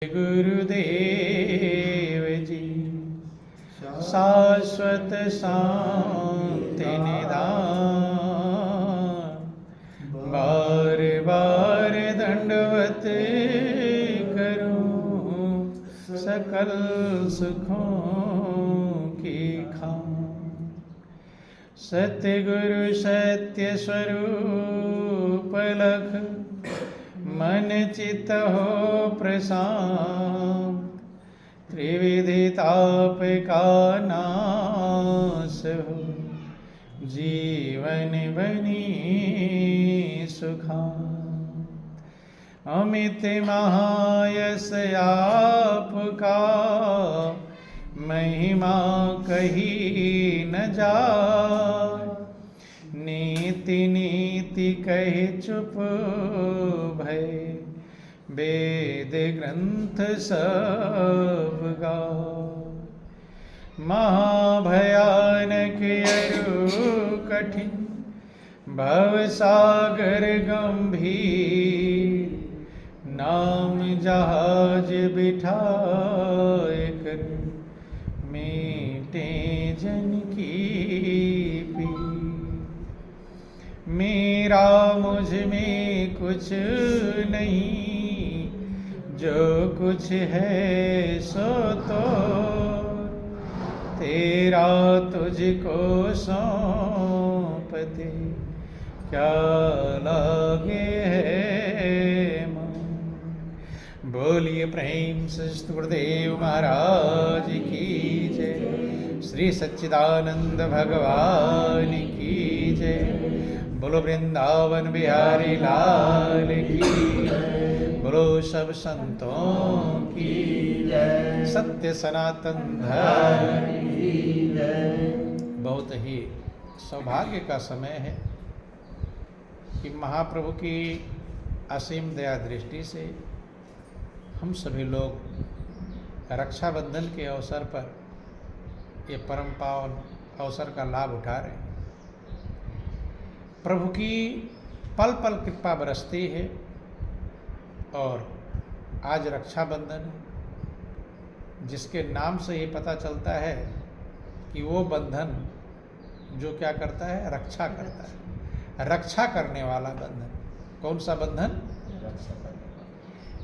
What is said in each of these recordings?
गुरुदेव जी शाश्वत शांति निदान। बार बार दंडवत करूं सकल सुखों की खान। सतगुरु सत्य स्वरूप लख मन चित हो प्रशांत। त्रिविधि ताप का नाश हो जीवन बनी सुखांत। अमित महायश आपका महिमा कही न जाए। नीति नीति कहे चुप भय वेद ग्रंथ सब गाए। महाभयानक अरु कठिन भवसागर गंभीर। नाम जहाज बिठाए कर मेटे जन की पीर। मेरा मुझ में कुछ नहीं, जो कुछ है सो तो तेरा तुझको सौंप दे। क्या लागे है मन। बोलिए प्रेम से गुरुदेव महाराज की जय। श्री सच्चिदानंद भगवान की जय। बोलो वृंदावन बिहारी लाल की। बोलो सब संतों की जय। सत्य सनातन धर्म की जय। बहुत ही सौभाग्य का समय है कि महाप्रभु की असीम दया दृष्टि से हम सभी लोग रक्षाबंधन के अवसर पर ये परम पावन अवसर का लाभ उठा रहे हैं। प्रभु की पल पल कृपा बरसती है और आज रक्षाबंधन है, जिसके नाम से ही पता चलता है कि वो बंधन जो क्या करता है, रक्षा करता है। रक्षा करने वाला बंधन। कौन सा बंधन?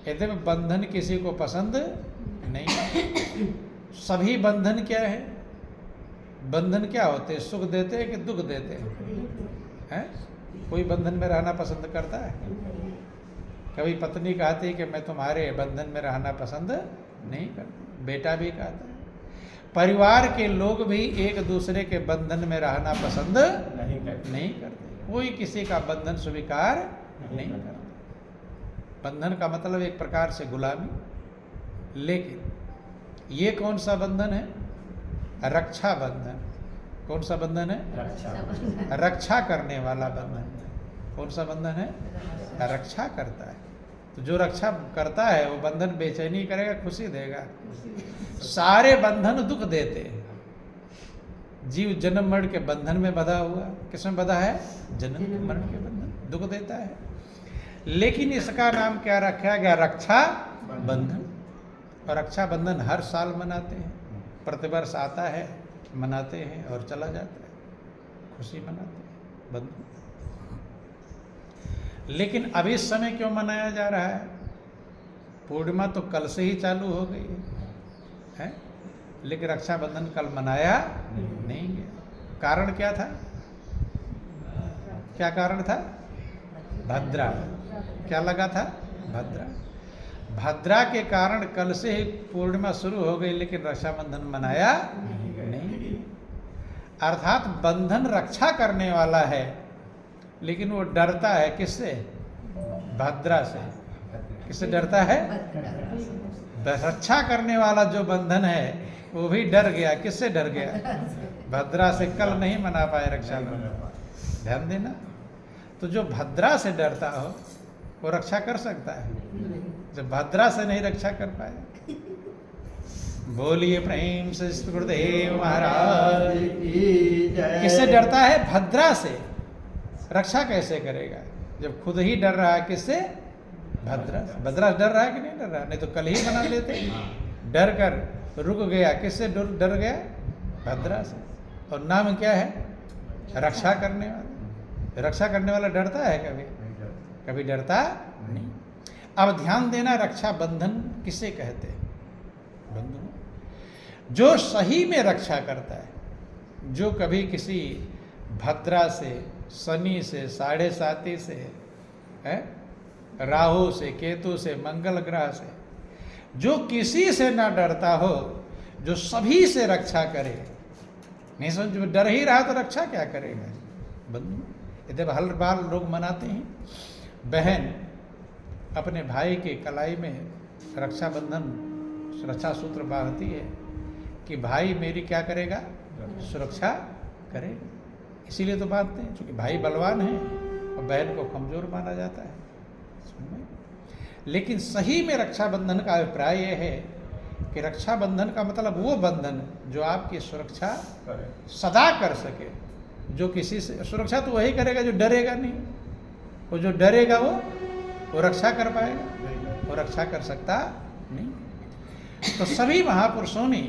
यद्यपि बंधन किसी को पसंद नहीं। सभी बंधन क्या है? बंधन क्या होते हैं? सुख देते हैं कि दुख देते हैं? कोई बंधन में रहना पसंद करता है? कभी पत्नी कहती है कि मैं तुम्हारे बंधन में रहना पसंद नहीं करती। बेटा भी कहता है। परिवार के लोग भी एक दूसरे के बंधन में रहना पसंद नहीं करते। कोई किसी का बंधन स्वीकार नहीं करता। बंधन का मतलब एक प्रकार से गुलामी। लेकिन ये कौन सा बंधन है? रक्षा बंधन। कौन सा बंधन है? रक्षा करने वाला बंधन। कौन सा बंधन है? रक्षा करता है। तो जो रक्षा करता है वो बंधन बेचैनी करेगा, खुशी देगा। सारे बंधन दुख देते हैं। जीव जन्म मरण के बंधन में बंधा हुआ। किसमें बंधा है? जन्म मरण के बंधन। दुख देता है। लेकिन इसका नाम क्या रखा गया? रक्षा बंधन। और रक्षा बंधन हर साल मनाते हैं। प्रतिवर्ष आता है, मनाते हैं और चला जाता है। खुशी मनाते हैं बंधन। लेकिन अभी इस समय क्यों मनाया जा रहा है? पूर्णिमा तो कल से ही चालू हो गई है, लेकिन रक्षाबंधन कल मनाया नहीं गया। कारण क्या था? क्या कारण था? भद्रा। क्या लगा था? भद्रा। भद्रा के कारण कल से ही पूर्णिमा शुरू हो गई, लेकिन रक्षाबंधन मनाया नहीं। अर्थात बंधन रक्षा करने वाला है, लेकिन वो डरता है किससे? भद्रा से। किससे डरता है? रक्षा करने वाला जो बंधन है वो भी डर गया। किससे डर गया? भद्रा से। कल नहीं मना पाए रक्षाबंधन। ध्यान देना। तो जो भद्रा से डरता हो वो रक्षा कर सकता है, जब भद्रा से नहीं रक्षा कर पाए। बोलिए प्रेम से गुरुदेव महाराज की जय। किससे डरता है? भद्रा से। रक्षा कैसे करेगा जब खुद ही डर रहा है? किससे? भद्रा से। भद्रा डर रहा है कि नहीं डर रहा? नहीं तो कल ही बना लेते। डर कर रुक गया। किससे डर गया? भद्रा से। और नाम क्या है? रक्षा करने वाला। रक्षा करने वाला डरता है कभी? कभी डरता नहीं। अब ध्यान देना, रक्षा बंधन किसे कहते हैं? बंधु जो सही में रक्षा करता है, जो कभी किसी भद्रा से, शनि से, साढ़े साती से, है राहु से, केतु से, मंगल ग्रह से, जो किसी से ना डरता हो, जो सभी से रक्षा करे। नहीं समझ, डर ही रहा तो रक्षा क्या करेगा? बंधु इधर हर बार लोग मनाते हैं, बहन अपने भाई के कलाई में रक्षाबंधन, रक्षा सूत्र बांधती है कि भाई मेरी क्या करेगा? सुरक्षा करेगा। इसीलिए तो बांधते हैं, क्योंकि भाई बलवान है और बहन को कमजोर माना जाता है। लेकिन सही में रक्षाबंधन का अभिप्राय यह है कि रक्षाबंधन का मतलब वो बंधन जो आपकी सुरक्षा सदा कर सके। जो किसी से सुरक्षा तो वही करेगा जो डरेगा नहीं। वो जो डरेगा वो रक्षा कर पाएगा? वो रक्षा कर सकता नहीं। तो सभी महापुरुषों ने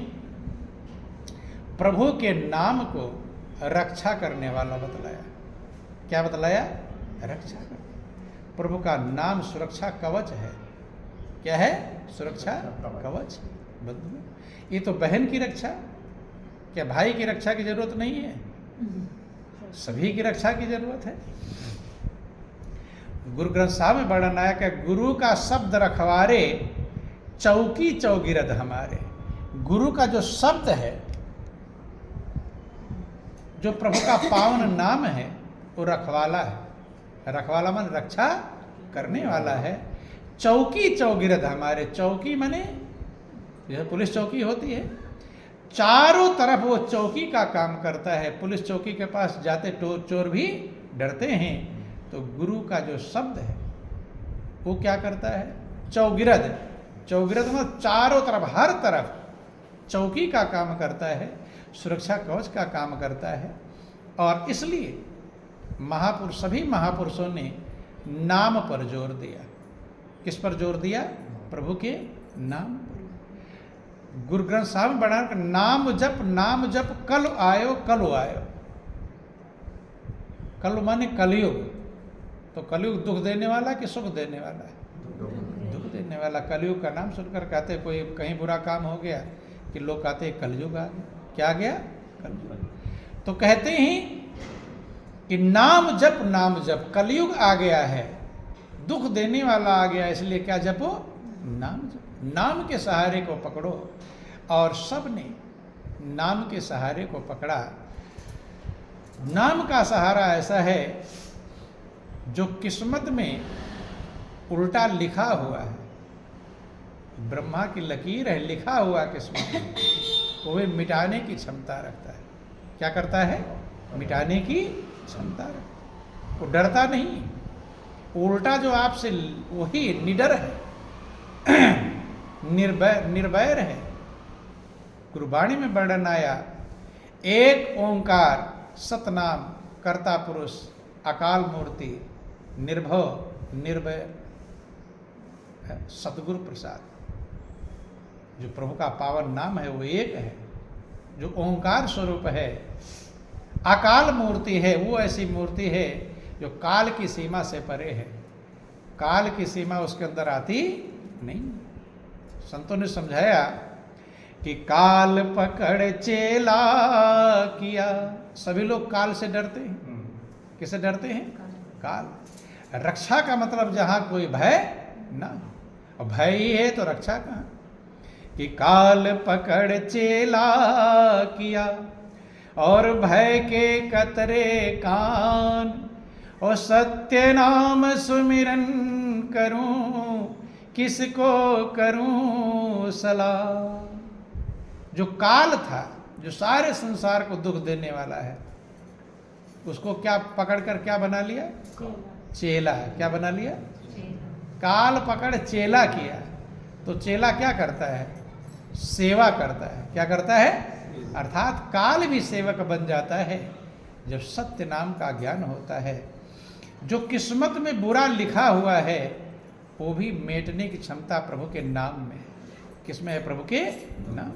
प्रभु के नाम को रक्षा करने वाला बतलाया। क्या बतलाया? रक्षा कर। प्रभु का नाम सुरक्षा कवच है। क्या है? सुरक्षा कवच। बंधु ये तो बहन की रक्षा, क्या भाई की रक्षा की जरूरत नहीं है? सभी की रक्षा की जरूरत है। गुरु ग्रंथ साहब में वर्णन आया कि गुरु का शब्द रखवारे, चौकी चौगिरद हमारे। गुरु का जो शब्द है, जो प्रभु का पावन नाम है, वो रखवाला है। रखवाला मन रक्षा करने वाला है। चौकी चौगिरद हमारे। चौकी माने जैसे पुलिस चौकी होती है, चारों तरफ वो चौकी का काम करता है। पुलिस चौकी के पास जाते चोर भी डरते हैं। तो गुरु का जो शब्द है वो क्या करता है? चौगिरद। चौगिरद मतलब चारों तरफ, हर तरफ चौकी का काम करता है, सुरक्षा कवच का काम करता है। और इसलिए महापुरुष, सभी महापुरुषों ने नाम पर जोर दिया। किस पर जोर दिया? प्रभु के नाम पर। गुरु ग्रंथ साहब में बना नाम जप कल आयो कल आयो। कल माने कलयुग। तो कलयुग दुख देने वाला कि सुख देने वाला है? दुख देने वाला। कलयुग का नाम सुनकर कहते कोई कहीं बुरा काम हो गया कि लोग कहते कलयुग आ गया। क्या आ गया? कलयुग। तो कहते हैं कि नाम जप कलयुग आ गया है, दुख देने वाला आ गया, इसलिए क्या जपो? नाम जप। नाम के सहारे को पकड़ो। और सब ने नाम के सहारे को पकड़ा। नाम का सहारा ऐसा है जो किस्मत में उल्टा लिखा हुआ है। ब्रह्मा की लकीर है, लिखा हुआ किस्मत में, वो भी मिटाने की क्षमता रखता है। क्या करता है? मिटाने की क्षमता रखता है। वो डरता नहीं। उल्टा जो आपसे, वही निडर है, निर्भय है। गुरुवाणी में वर्णन आया, एक ओंकार सतनाम कर्ता पुरुष अकाल मूर्ति निर्भव निर्भय सतगुरु प्रसाद। जो प्रभु का पावन नाम है वो एक है, जो ओंकार स्वरूप है। अकाल मूर्ति है, वो ऐसी मूर्ति है जो काल की सीमा से परे है। काल की सीमा उसके अंदर आती नहीं। संतों ने समझाया कि काल पकड़ चेला किया। सभी लोग काल से डरते हैं। किसे डरते हैं? काल। रक्षा का मतलब जहां कोई भय ना, और भय ही है तो रक्षा कहाँ? कि काल पकड़ चेला किया और भय के कतरे कान, और सत्य नाम सुमिरन करूं किसको करूं सलाह। जो काल था, जो सारे संसार को दुख देने वाला है, उसको क्या पकड़कर क्या बना लिया? चेला। क्या बना लिया? काल पकड़ चेला किया। तो चेला क्या करता है? सेवा करता है। क्या करता है? अर्थात काल भी सेवक बन जाता है जब सत्य नाम का ज्ञान होता है। जो किस्मत में बुरा लिखा हुआ है वो भी मेटने की क्षमता प्रभु के नाम में है। किसमें है? प्रभु के नाम।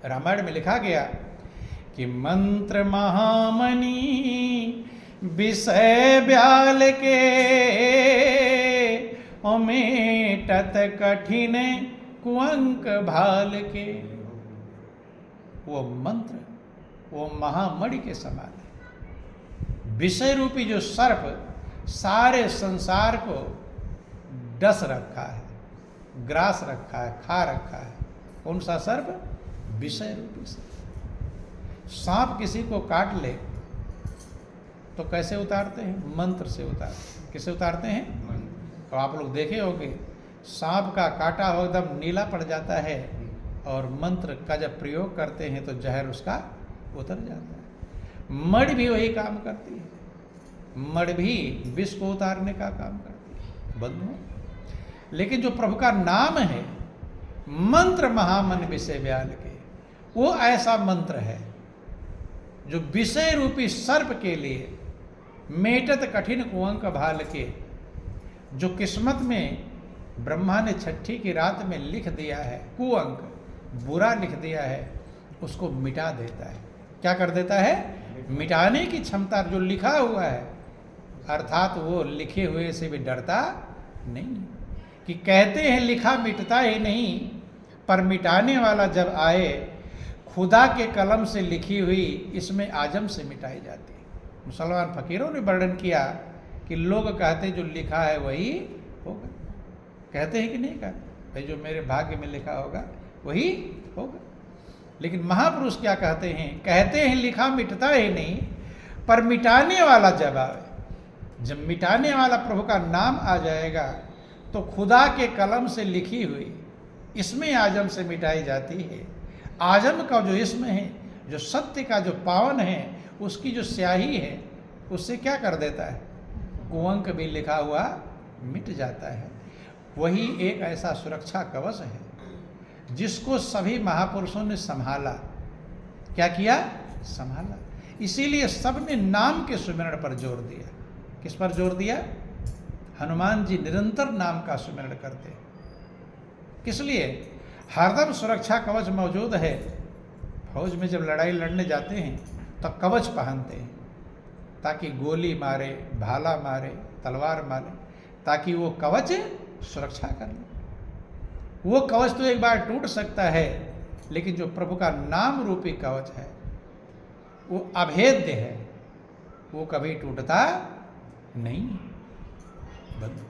रामायण में लिखा गया कि मंत्र महामणि विषय ब्याल के, ओ मेटत कठिन कुअंक भाल के। वो मंत्र वो महामणि के समान है। विषय रूपी जो सर्प सारे संसार को डस रखा है, ग्रास रखा है, खा रखा है। कौन सा सर्प? विषय रूपी सर्प। सांप किसी को काट ले तो कैसे उतारते हैं? मंत्र से उतारते हैं। किससे उतारते हैं? तो आप लोग देखे होंगे सांप का काटा हो एकदम नीला पड़ जाता है, और मंत्र का जब प्रयोग करते हैं तो जहर उसका उतर जाता है। मड़ भी वही काम करती है। मड़ भी विष को उतारने का काम करती है। बंधुओं, लेकिन जो प्रभु का नाम है मंत्र महामन विषय ब्याल के, वो ऐसा मंत्र है जो विषय रूपी सर्प के लिए मेटत कठिन कुअंक भाल के, जो किस्मत में ब्रह्मा ने छठी की रात में लिख दिया है, कुअंक बुरा लिख दिया है, उसको मिटा देता है। क्या कर देता है? मिटाने की क्षमता। जो लिखा हुआ है अर्थात वो लिखे हुए से भी डरता नहीं। कि कहते हैं लिखा मिटता ही नहीं, पर मिटाने वाला जब आए, खुदा के कलम से लिखी हुई इसमें आजम से मिटाई जाती है। मुसलमान फकीरों ने वर्णन किया कि लोग कहते जो लिखा है वही होगा। कहते हैं कि नहीं कहते? भाई जो मेरे भाग्य में लिखा होगा वही होगा। लेकिन महापुरुष क्या कहते हैं? कहते हैं लिखा मिटता ही नहीं, पर मिटाने वाला जब आए, जब मिटाने वाला प्रभु का नाम आ जाएगा तो खुदा के कलम से लिखी हुई इसमें आजम से मिटाई जाती है। आजम का जो इसम है, जो सत्य का जो पावन है, उसकी जो स्याही है, उससे क्या कर देता है? कुअंक भी लिखा हुआ मिट जाता है। वही एक ऐसा सुरक्षा कवच है जिसको सभी महापुरुषों ने संभाला। क्या किया? संभाला। इसीलिए सबने नाम के सुमिरण पर जोर दिया। किस पर जोर दिया? हनुमान जी निरंतर नाम का सुमिरण करते। किस लिए? हरदम सुरक्षा कवच मौजूद है। फौज में जब लड़ाई लड़ने जाते हैं तो कवच पहनते हैं ताकि गोली मारे, भाला मारे, तलवार मारे, ताकि वो कवच सुरक्षा कर ले। वो कवच तो एक बार टूट सकता है, लेकिन जो प्रभु का नाम रूपी कवच है वो अभेद्य है, वो कभी टूटता नहीं। बंधु,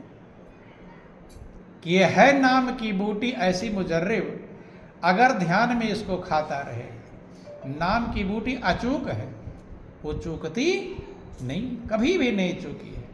ये है नाम की बूटी ऐसी मुजर्रिब, अगर ध्यान में इसको खाता रहे। नाम की बूटी अचूक है, वो चूकती नहीं, कभी भी नहीं चूकी है।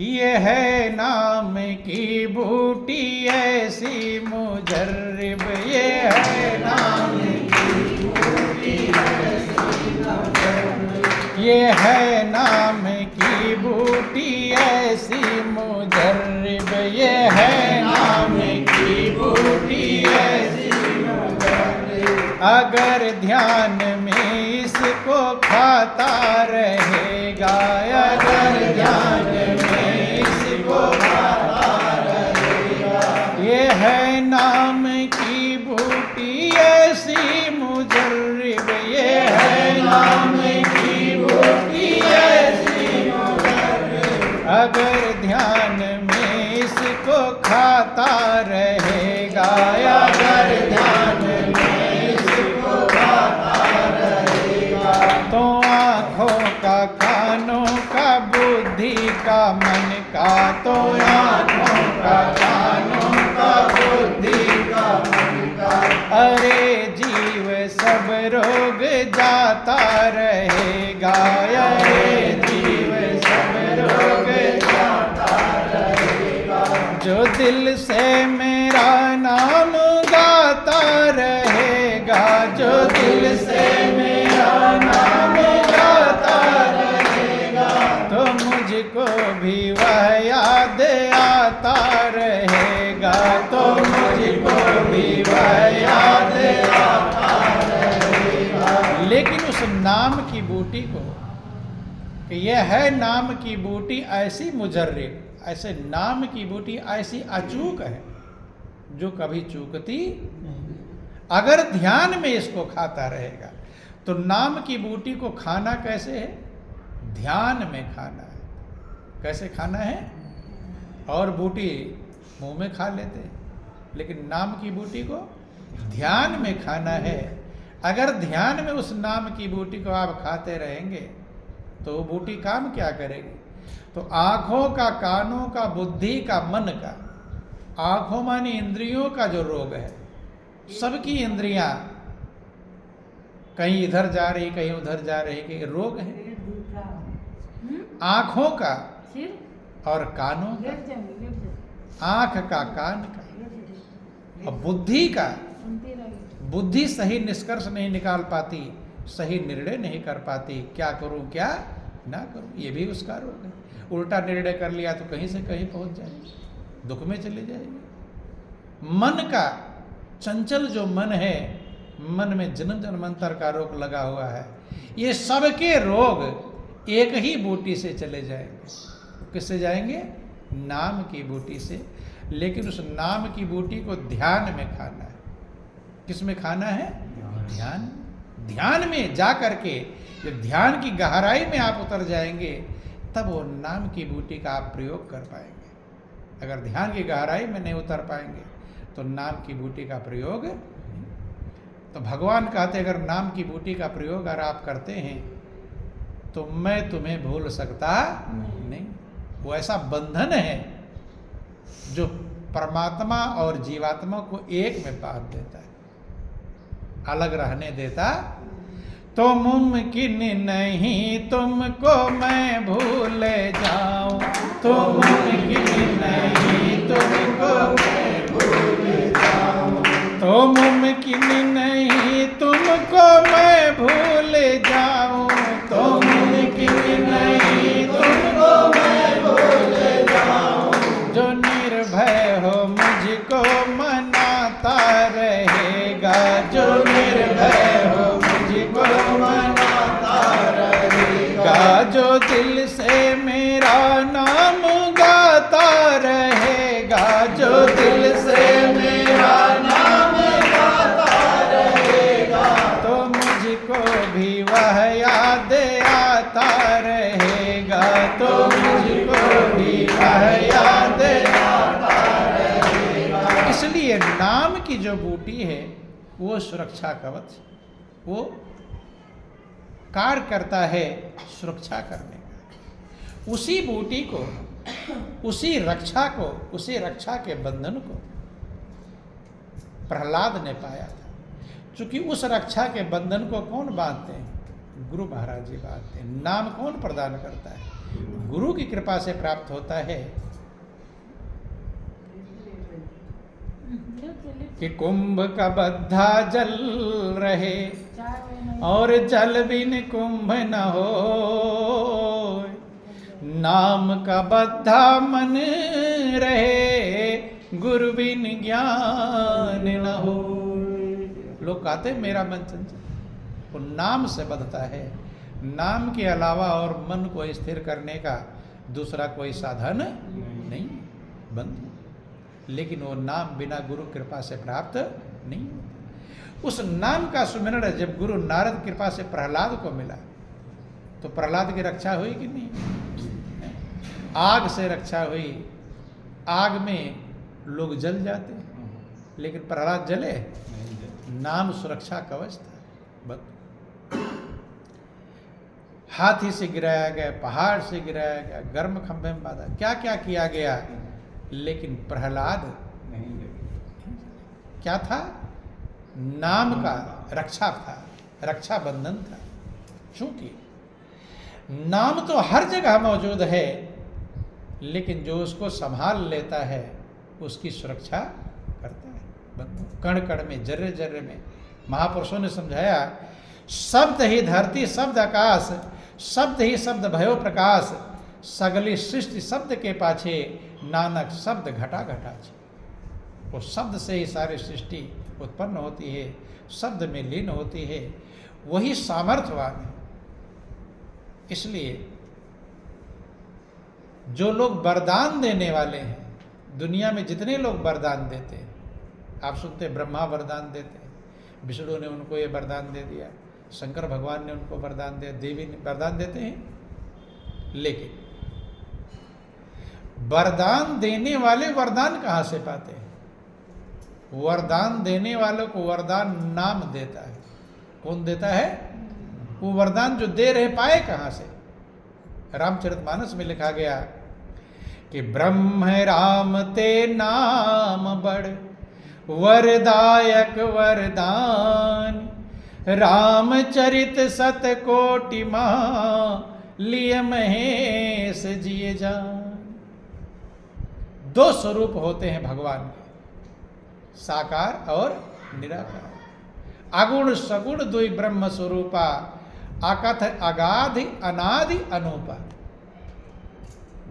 ये है नाम की बूटी ऐसी मुजर्रिब, ये है नाम की बूटी ऐसी मुजर्रिब, ये है नाम की बूटी ऐसी मुजर्रिब, ये है नाम की बूटी ऐसी मुजर्रिब। अगर ध्यान में इसको खाता रहेगा, अगर ध्यान में इसको खाता रहेगा, ये है नाम की बूटी ऐसी मुजर्रिब, ये है नाम की बूटी ऐसी मुजर्रिब। अगर ध्यान में इसको खाता रहेगा, अगर ध्यान में इसको खाता रहेगा, तो आँखों का, कानों का, बुद्धि का, मन का, तो आँखों का, कानों का, बुद्धि का, मन का, अरे जीव सब रोग जाता रहेगा, अरे जीव सब रोग जाता रहेगा। जो दिल से मेरा नाम गाता रहेगा, जो दिल से मेरा नाम गाता रहेगा, तो मुझको भी वह याद आता रहेगा, तो मुझको भी वह याद आता रहेगा। लेकिन उस नाम की बूटी को, कि यह है नाम की बूटी ऐसी मुजर्रिब, ऐसे नाम की बूटी ऐसी अचूक है जो कभी चूकती। अगर ध्यान में इसको खाता रहेगा तो नाम की बूटी को खाना कैसे है? ध्यान में खाना है। कैसे खाना है? और बूटी मुंह में खा लेते हैं, लेकिन नाम की बूटी को ध्यान में खाना है। अगर ध्यान में उस नाम की बूटी को आप खाते रहेंगे तो वो बूटी काम क्या करेगी? तो आंखों का, कानों का, बुद्धि का, मन का, आंखों मानी इंद्रियों का जो रोग है, सबकी इंद्रियां कहीं इधर जा रही कहीं उधर जा रही, कि रोग है आंखों का और कानों का, आंख का, कान का, और बुद्धि का। बुद्धि सही निष्कर्ष नहीं निकाल पाती, सही निर्णय नहीं कर पाती, क्या करूं क्या ना करूं, ये भी उसका रोग है। उल्टा निर्णय कर लिया तो कहीं से कहीं पहुंच जाएगी, दुख में चली जाएगी। मन का चंचल जो मन है, मन में जन्म जन्मांतर का रोग लगा हुआ है, ये सबके रोग एक ही बूटी से चले जाएंगे। किससे जाएंगे? नाम की बूटी से। लेकिन उस नाम की बूटी को ध्यान में खाना है। किस में खाना है? ध्यान। ध्यान में जा करके जब ध्यान की गहराई में आप उतर जाएंगे तब वो नाम की बूटी का आप प्रयोग कर पाएंगे। अगर ध्यान की गहराई में नहीं उतर पाएंगे तो नाम की बूटी का प्रयोग नहीं। तो भगवान कहते अगर नाम की बूटी का प्रयोग अगर आप करते हैं तो मैं तुम्हें भूल सकता नहीं। वो ऐसा बंधन है जो परमात्मा और जीवात्मा को एक में बांध देता है, अलग रहने देता। तो मुमकिन नहीं तुमको मैं भूल जाऊं, तो मुमकिन नहीं तुमको मैं भूल जाऊं, तो मुमकिन नहीं तुमको मैं भूल जाऊं, तो मुमकिन नहीं तुमको मैं भूल जाऊं। जो निर्भय हो मुझको मनाता रहेगा, जो निर्भय हो मुझको मनाता रहेगा, जो दिल से मेरा नाम गाता रहेगा, जो दिल से मेरा नाम गाता रहेगा, तो मुझको भी वह याद आता रहेगा, तो मुझको भी वह याद आता रहेगा। इसलिए नाम की जो बूटी है वो सुरक्षा कवच, वो कार्य करता है सुरक्षा करने का। उसी बूटी को, उसी रक्षा को, उसी रक्षा के बंधन को प्रहलाद ने पाया था। क्योंकि उस रक्षा के बंधन को कौन बांधते हैं? गुरु महाराज जी बांधते हैं। नाम कौन प्रदान करता है? गुरु की कृपा से प्राप्त होता है। कि कुंभ का बद्धा जल रहे और जल बिन कुंभ न हो, नाम का बद्धा मन रहे गुरु बिन ज्ञान न हो। लोग कहते मेरा मन चंचल, वो नाम से बंधता है। नाम के अलावा और मन को स्थिर करने का दूसरा कोई साधन नहीं बंधु। लेकिन वो नाम बिना गुरु कृपा से प्राप्त नहीं। उस नाम का सुमिरन जब गुरु नारद कृपा से प्रहलाद को मिला तो प्रहलाद की रक्षा हुई कि नहीं? आग से रक्षा हुई। आग में लोग जल जाते हैं लेकिन प्रहलाद जले? नाम सुरक्षा कवच था। हाथी से गिराया गया, पहाड़ से गिराया गया, गर्म खंभे में बांधा, क्या क्या किया गया, लेकिन प्रहलाद नहीं। क्या था? नाम का रक्षा था, रक्षा बंधन था। क्योंकि नाम तो हर जगह मौजूद है लेकिन जो उसको संभाल लेता है उसकी सुरक्षा करता है। कण कण में, जर्रे जर्रे में। महापुरुषों ने समझाया, शब्द ही धरती, शब्द आकाश, शब्द ही शब्द भयो प्रकाश, सगली सृष्टि शब्द के पाछे, नानक शब्द घटा घटा छे। वो शब्द से ही सारी सृष्टि उत्पन्न होती है, शब्द में लीन होती है, वही सामर्थ्यवान है। इसलिए जो लोग वरदान देने वाले हैं, दुनिया में जितने लोग वरदान देते हैं, आप सुनते हैं ब्रह्मा वरदान देते हैं, विष्णु ने उनको ये वरदान दे दिया, शंकर भगवान ने उनको वरदान दिया, देवी ने वरदान देते हैं। लेकिन वरदान देने वाले वरदान कहाँ से पाते हैं? वरदान देने वालों को वरदान नाम देता है। कौन देता है? वो वरदान जो दे रहे पाए कहाँ से? रामचरितमानस में लिखा गया कि ब्रह्म राम ते नाम बड़ वरदायक वरदान, रामचरित सत कोटि महा लिय महेश जिय जान। दो स्वरूप होते हैं भगवान के, साकार और निराकार। अगुण सगुण दुई ब्रह्म स्वरूपा, अकथ अगाधि अनादि अनूपा।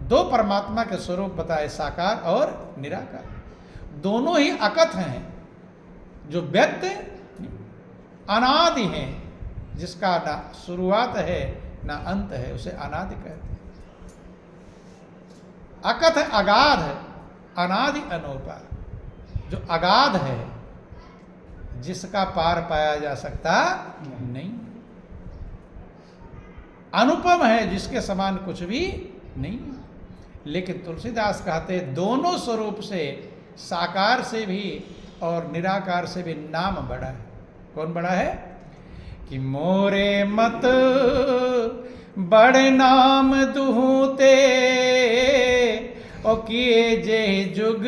दो परमात्मा के स्वरूप बताए, साकार और निराकार। दोनों ही अकथ हैं, जो व्यक्त अनादि हैं, जिसका ना शुरुआत है ना अंत है, उसे अनादि कहते हैं। अकथ अगाध अनादि अनूपा। जो अगाध है, जिसका पार पाया जा सकता नहीं। अनुपम है, जिसके समान कुछ भी नहीं। लेकिन तुलसीदास कहते हैं दोनों स्वरूप से, साकार से भी और निराकार से भी नाम बड़ा है। कौन बड़ा है? कि मोरे मत बड़े नाम दुहूते, और किए जे जुग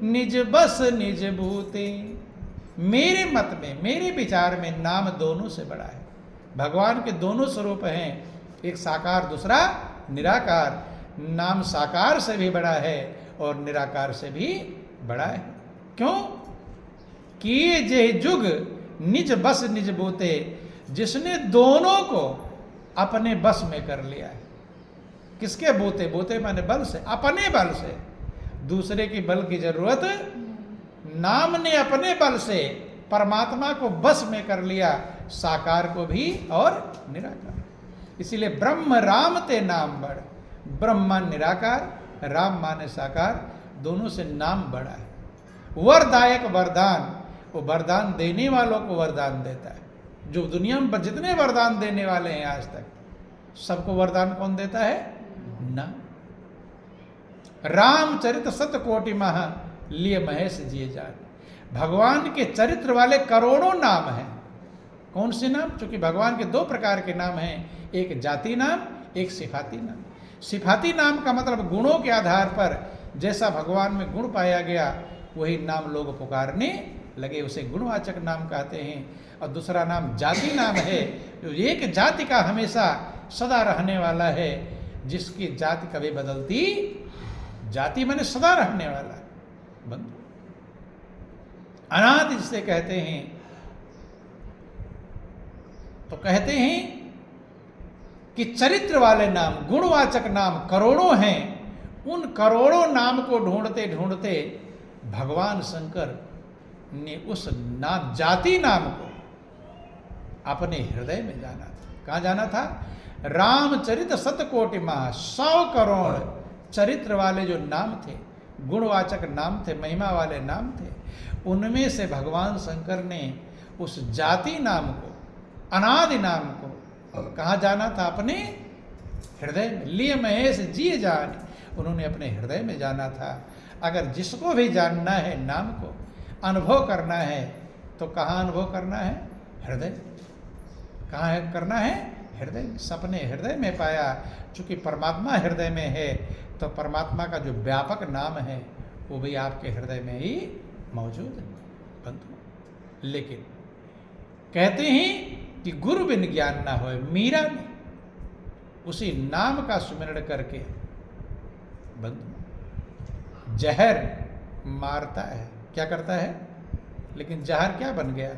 निज बस निज भूते। मेरे मत में, मेरे विचार में नाम दोनों से बड़ा है। भगवान के दोनों स्वरूप हैं, एक साकार दूसरा निराकार। नाम साकार से भी बड़ा है और निराकार से भी बड़ा है। क्यों? किए जे जुग निज बस निज बोते, जिसने दोनों को अपने बस में कर लिया है। किसके बोते? बोते माने बल से, अपने बल से। दूसरे की बल की जरूरत, नाम ने अपने बल से परमात्मा को बस में कर लिया, साकार को भी और निराकार। इसीलिए ब्रह्म राम ते नाम बड़। ब्रह्म मान निराकार, राम माने साकार, दोनों से नाम बड़ा है। वरदायक वरदान, वो वरदान देने वालों को वरदान देता है। जो दुनिया में जितने वरदान देने वाले हैं आज तक, सबको वरदान कौन देता है? नाम। रामचरित सत कोटि महा लिय महेश जिय जान। भगवान के चरित्र वाले करोड़ों नाम हैं। कौन से नाम? क्योंकि भगवान के दो प्रकार के नाम हैं, एक जाति नाम, एक सिफाती नाम। सिफाती नाम का मतलब गुणों के आधार पर जैसा भगवान में गुण पाया गया वही नाम लोग पुकारने लगे, उसे गुणवाचक नाम कहते हैं। और दूसरा नाम जाति नाम है, जो एक जाति का हमेशा सदा रहने वाला है, जिसकी जाति कभी बदलती। जाति माने सदा रहने वाला बंधु। अनादि जिसे कहते हैं, तो कहते हैं कि चरित्र वाले नाम, गुणवाचक नाम करोड़ों हैं। उन करोड़ों नाम को ढूंढते ढूंढते भगवान शंकर ने उस नाम, जाति नाम को अपने हृदय में जाना था। कहाँ जाना था? रामचरित सतकोटि महा, 100 करोड़ चरित्र वाले जो नाम थे, गुणवाचक नाम थे, महिमा वाले नाम थे, उनमें से भगवान शंकर ने उस जाति नाम को, अनादि नाम को कहाँ जाना था? अपने हृदय में। लिय महेश जिय जान, उन्होंने अपने हृदय में जाना था। अगर जिसको भी जानना है, नाम को अनुभव करना है, तो कहाँ अनुभव करना है? हृदय। कहाँ है करना है? हृदय। सपने हृदय में पाया। चूंकि परमात्मा हृदय में है, तो परमात्मा का जो व्यापक नाम है वो भी आपके हृदय में ही मौजूद है बंधु। लेकिन कहते हैं कि गुरु बिन ज्ञान ना होए। मीरा ने उसी नाम का सुमिरण करके बंधु जहर मारता है। क्या करता है? लेकिन जहर क्या बन गया?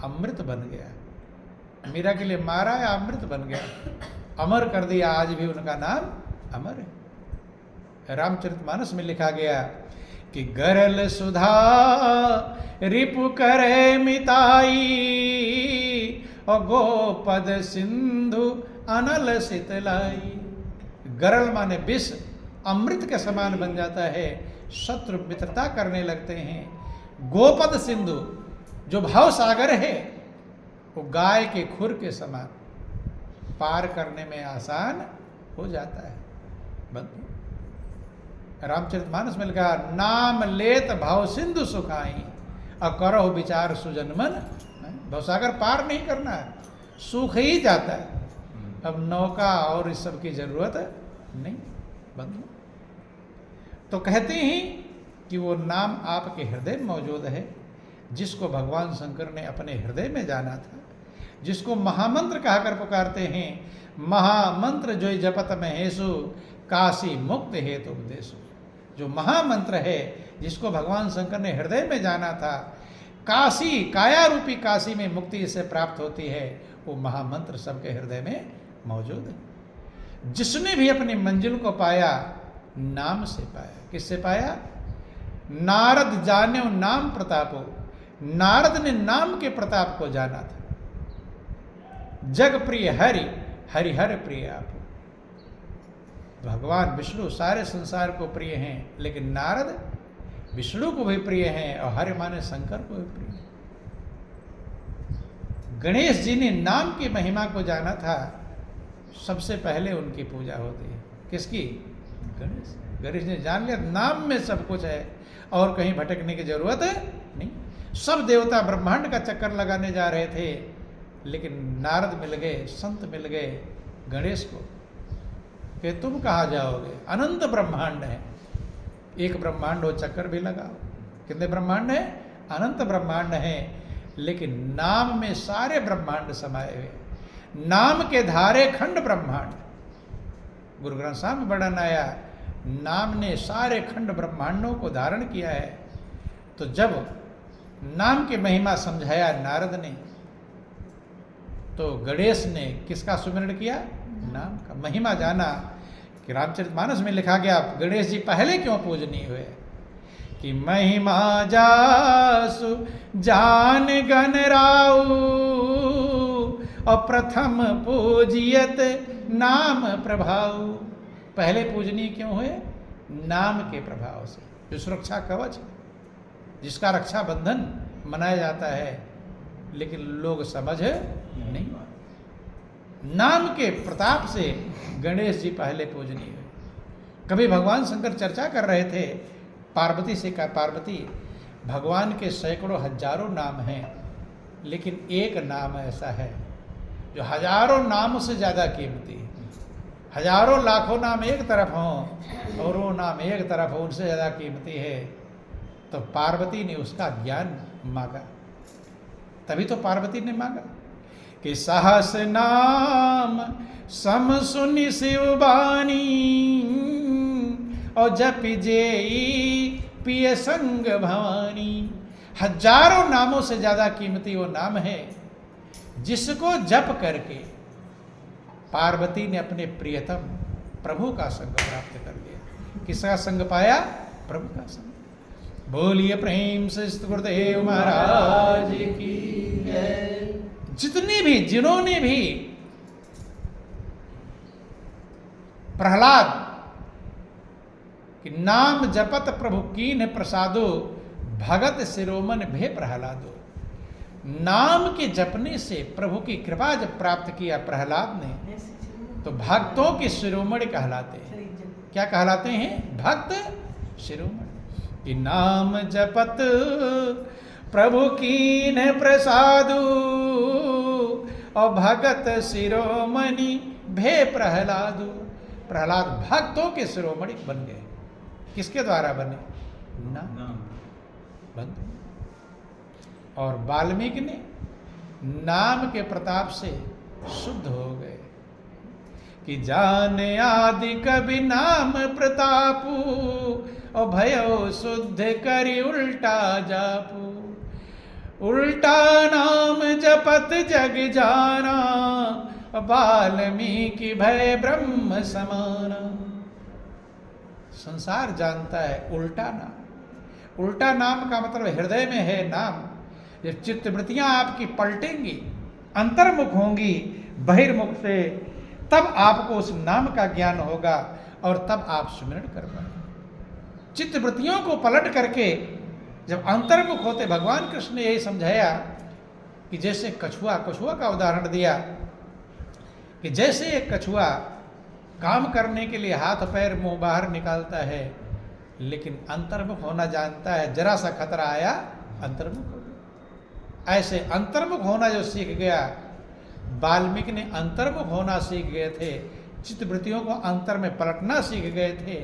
अमृत बन गया। मीरा के लिए मारा या अमृत बन गया? अमर कर दिया। आज भी उनका नाम अमर है। रामचरितमानस में लिखा गया कि गरल सुधा रिपु करे मिताई, और गोपद सिंधु अनल शीतलाई। गरल माने विष, अमृत के समान बन जाता है, शत्रु मित्रता करने लगते हैं। गोपद सिंधु जो भाव सागर है वो गाय के खुर के समान पार करने में आसान हो जाता है। रामचरितमानस में लिखा, नाम लेत भाव सिंधु सुखाई अकरो विचार सुजन मन। भवसागर पार नहीं करना है, सूख ही जाता है। अब नौका और इस सब की जरूरत नहीं। बंधु तो कहते हैं कि वो नाम आपके हृदय में मौजूद है, जिसको भगवान शंकर ने अपने हृदय में जाना था, जिसको महामंत्र कहकर पुकारते हैं। महामंत्र जो जपत महेशु काशी मुक्त हेतु उपदेशु। जो महामंत्र है जिसको भगवान शंकर ने हृदय में जाना था, काशी काया रूपी काशी में मुक्ति इससे प्राप्त होती है, वो महामंत्र सबके हृदय में मौजूद है। जिसने भी अपनी मंजिल को पाया नाम से पाया। किससे पाया? नारद जाने नाम प्रतापो। नारद ने नाम के प्रताप को जाना था। जग प्रिय हरि हरिहर प्रिय आप। भगवान विष्णु सारे संसार को प्रिय हैं, लेकिन नारद विष्णु को भी प्रिय हैं और हरि माने शंकर को भी प्रिय हैं। गणेश जी ने नाम की महिमा को जाना था, सबसे पहले उनकी पूजा होती है। किसकी? गणेश। गणेश ने जान लिया नाम में सब कुछ है और कहीं भटकने की जरूरत नहीं। सब देवता ब्रह्मांड का चक्कर लगाने जा रहे थे, लेकिन नारद मिल गए, संत मिल गए गणेश को कि तुम कहाँ जाओगे? अनंत ब्रह्मांड है, एक ब्रह्मांड हो चक्कर भी लगाओ। कितने ब्रह्मांड है? अनंत ब्रह्मांड है, लेकिन नाम में सारे ब्रह्मांड समाये हुए। नाम के धारे खंड ब्रह्मांड। गुरु ग्रंथ साहब में वर्णन आया, नाम ने सारे खंड ब्रह्मांडों को धारण किया है। तो जब नाम की महिमा समझाया नारद ने, तो गणेश ने किसका सुमिरन किया? नाम का। महिमा जाना कि रामचरितमानस में लिखा गया गणेश जी पहले क्यों पूजनीय हुए कि महिमा जासु जान गण राऊ और प्रथम पूजियत नाम प्रभाव। पहले पूजनीय क्यों हुए? नाम के प्रभाव से, जो सुरक्षा कवच, जिसका रक्षा बंधन मनाया जाता है, लेकिन लोग समझ नहीं। नाम के प्रताप से गणेश जी पहले पूजनीय हुए। कभी भगवान शंकर चर्चा कर रहे थे पार्वती से का, पार्वती भगवान के सैकड़ों हजारों नाम हैं, लेकिन एक नाम ऐसा है जो हजारों नामों से ज़्यादा कीमती है। हजारों लाखों नाम एक तरफ हों और वो नाम एक तरफ हो, उनसे ज़्यादा कीमती है। तो पार्वती ने उसका ज्ञान मांगा। तभी तो पार्वती ने मांगा कि सहस नाम सम सुनि शिवबानी और जप जेई पिय संग भवानी। हजारों नामों से ज्यादा कीमती वो नाम है जिसको जप करके पार्वती ने अपने प्रियतम प्रभु का संग प्राप्त कर लिया। किसका संग पाया? प्रभु का संग। बोलिए प्रेम से गुरुदेव महाराज की जय। जितने भी, जिन्होंने भी प्रहलाद कि नाम जपत प्रभु कीन प्रसादो भगत शिरोमन भे प्रहलादो। नाम के जपने से प्रभु की कृपा जब प्राप्त किया प्रहलाद ने, तो भक्तों के शिरोमणि कहलाते हैं। क्या कहलाते हैं? भक्त शिरोमणि। कि नाम जपत प्रभु कीन प्रसादु और भगत शिरोमणि भे प्रहलादु। प्रहलाद भक्तों के शिरोमणि बन गए। किसके द्वारा बने? नाम बंधु। और वाल्मीकि ने नाम के प्रताप से शुद्ध हो गए कि जान आदि कवि नाम प्रतापु और भयो शुद्ध करी उल्टा जापू। उल्टा नाम जपत जग जाना वाल्मीकि भय ब्रह्म समाना। संसार जानता है उल्टा नाम। उल्टा नाम का मतलब हृदय में है नाम। जब चित्तवृत्तियां आपकी पलटेंगी, अंतर्मुख होंगी बहिर्मुख से, तब आपको उस नाम का ज्ञान होगा और तब आप सुमिरन कर पाएंगे। चित्त वृत्तियों को पलट करके जब अंतर्मुख होते, भगवान कृष्ण ने यही समझाया कि जैसे कछुआ का उदाहरण दिया कि जैसे एक कछुआ काम करने के लिए हाथ पैर मुंह बाहर निकालता है, लेकिन अंतर्मुख होना जानता है, जरा सा खतरा आया अंतर्मुख हो गया। ऐसे अंतर्मुख होना जो सीख गया, वाल्मीकि ने अंतर्मुख होना सीख गए थे, चित्त वृत्तियों को अंतर में पलटना सीख गए थे।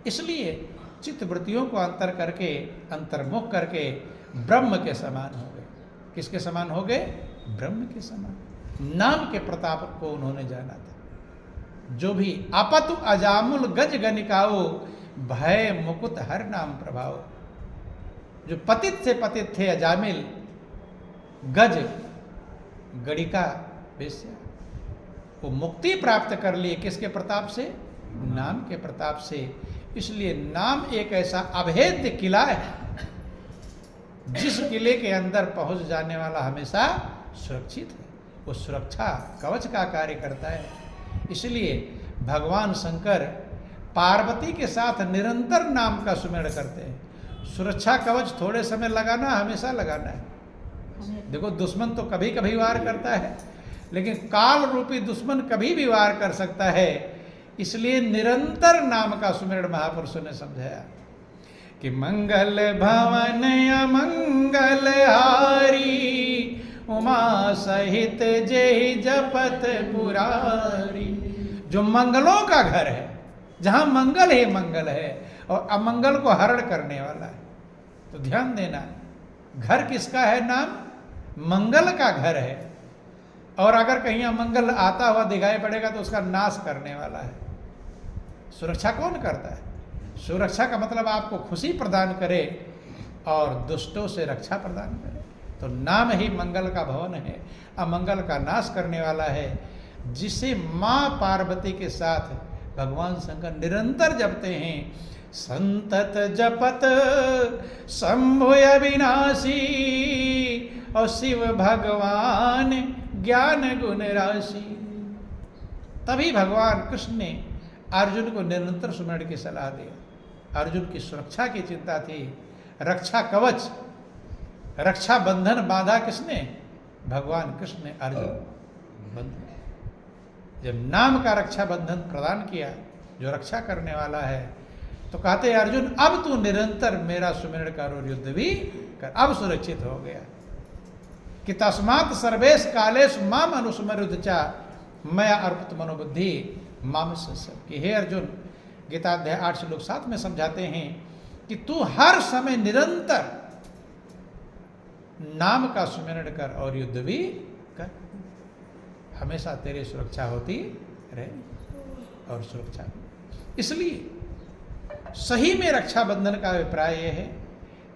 इसलिए चित्त वृत्तियों को अंतर करके, अंतर्मुख करके ब्रह्म के समान हो गए। किसके समान हो गए? ब्रह्म के समान। नाम के प्रताप को उन्होंने जाना था। जो भी अपतु अजामुल गज गनिकाओ, भय मुकुट हर नाम प्रभाव। जो पतित से पतित थे, अजामिल, गज गणिका वेश्या, वो मुक्ति प्राप्त कर लिए। किसके प्रताप से? नाम के प्रताप से। इसलिए नाम एक ऐसा अभेद्य किला है, जिस किले के अंदर पहुंच जाने वाला हमेशा सुरक्षित है। वो सुरक्षा कवच का कार्य करता है। इसलिए भगवान शंकर पार्वती के साथ निरंतर नाम का सुमिरन करते हैं। सुरक्षा कवच थोड़े समय लगाना, हमेशा लगाना है। देखो, दुश्मन तो कभी कभी वार करता है, लेकिन काल रूपी दुश्मन कभी भी वार कर सकता है। इसलिए निरंतर नाम का सुमिरन महापुरुषों ने समझाया कि मंगल भवन अमंगल हारी, उमा सहित जय जपत पुरारी। जो मंगलों का घर है, जहां मंगल ही मंगल है और अमंगल को हरण करने वाला है। तो ध्यान देना, घर किसका है? नाम मंगल का घर है। और अगर कहीं अमंगल आता हुआ दिखाई पड़ेगा तो उसका नाश करने वाला है। सुरक्षा कौन करता है? सुरक्षा का मतलब आपको खुशी प्रदान करे और दुष्टों से रक्षा प्रदान करे। तो नाम ही मंगल का भवन है, अमंगल का नाश करने वाला है, जिसे माँ पार्वती के साथ भगवान शंकर निरंतर जपते हैं। संतत जपत शंभु अविनाशी, और शिव भगवान ज्ञान गुण राशि। तभी भगवान कृष्ण ने अर्जुन को निरंतर सुमिरन की सलाह दी। अर्जुन की सुरक्षा की चिंता थी। रक्षा कवच, रक्षा बंधन बांधा किसने? भगवान कृष्ण ने अर्जुन बंधन। जब नाम का रक्षा बंधन प्रदान किया, जो रक्षा करने वाला है, तो कहते अर्जुन, अब तू निरंतर मेरा सुमिरन कर और युद्ध भी कर। अब सुरक्षित हो गया कि तस्मात् सर्वेश कालेश माम अनुस्मरुद्चा मया अर्पित मनोबुद्धि माम सत्सव। कि हे अर्जुन, गीता अध्याय 8 श्लोक 7 में समझाते हैं कि तू हर समय निरंतर नाम का सुमिरन कर और युद्ध भी कर। हमेशा तेरी सुरक्षा होती रहे और सुरक्षा। इसलिए सही में रक्षा बंधन का अभिप्राय यह है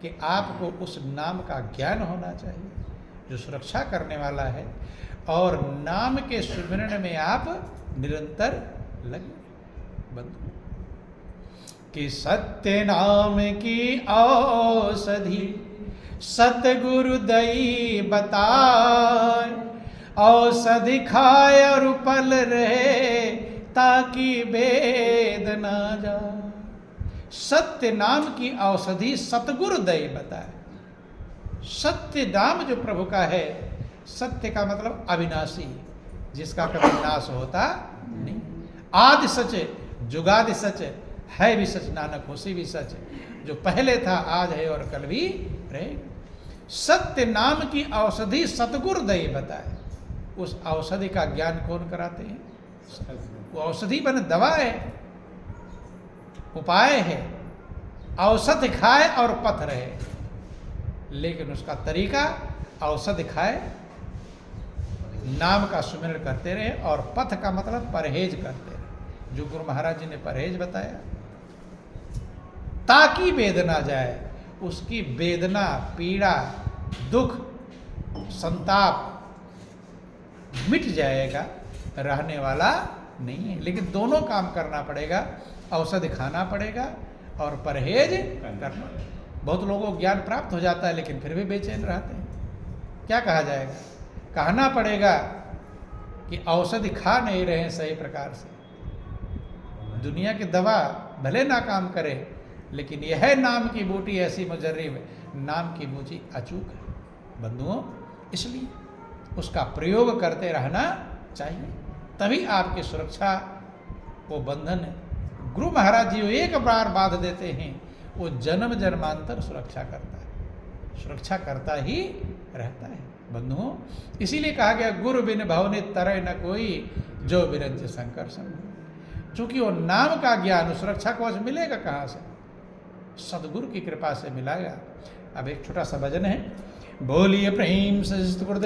कि आपको उस नाम का ज्ञान होना चाहिए जो सुरक्षा करने वाला है, और नाम के सुमिरन में आप निरंतर लगे। बंधु कि सत्य नाम की औषधि सतगुरु दई बताए, औषधि खाए और पल रहे ताकि वेद ना जाए। सत्य नाम की औषधि सतगुरु दई बताए। सत्य नाम जो प्रभु का है, सत्य का मतलब अविनाशी, जिसका कभी नाश होता नहीं। आदि सच, जुगादि सच, है भी सच, नानक होसी भी सच। जो पहले था, आज है और कल भी रहेगा। सत्य नाम की औषधि सतगुरु दई बताए। उस औषधि का ज्ञान कौन कराते हैं? वो औषधि बने दवा है, उपाय है। औषधि खाए और पथ रहे, लेकिन उसका तरीका औषधि खाए, नाम का सुमिरन करते रहे, और पथ का मतलब परहेज करते रहे, जो गुरु महाराज जी ने परहेज बताया, ताकि वेदना जाए। उसकी वेदना, पीड़ा, दुख, संताप मिट जाएगा, रहने वाला नहीं है। लेकिन दोनों काम करना पड़ेगा, औषधि खाना पड़ेगा और परहेज करना। बहुत लोगों को ज्ञान प्राप्त हो जाता है, लेकिन फिर भी बेचैन रहते हैं। क्या कहा जाएगा? कहना पड़ेगा कि औषधि खा नहीं रहे सही प्रकार से, दुनिया की दवा भले ना काम करे, लेकिन यह नाम की बूटी ऐसी मुजर्रिब, नाम की बूटी अचूक है बंधुओं। इसलिए उसका प्रयोग करते रहना चाहिए, तभी आपकी सुरक्षा वो बंधन गुरु महाराज जी एक बार बांध देते हैं, वो जन्म जन्मांतर सुरक्षा करता है, सुरक्षा करता ही रहता है बंधुओं। इसीलिए कहा गया गुरु बिन भवनि तरय न कोई, जो विरंज शंकर संग। चूंकि वो नाम का ज्ञान, सुरक्षा कवच मिलेगा कहाँ से? सदगुरु की कृपा से मिलाएगा। अब एक छोटा सा भजन है, बोलिए प्रेम से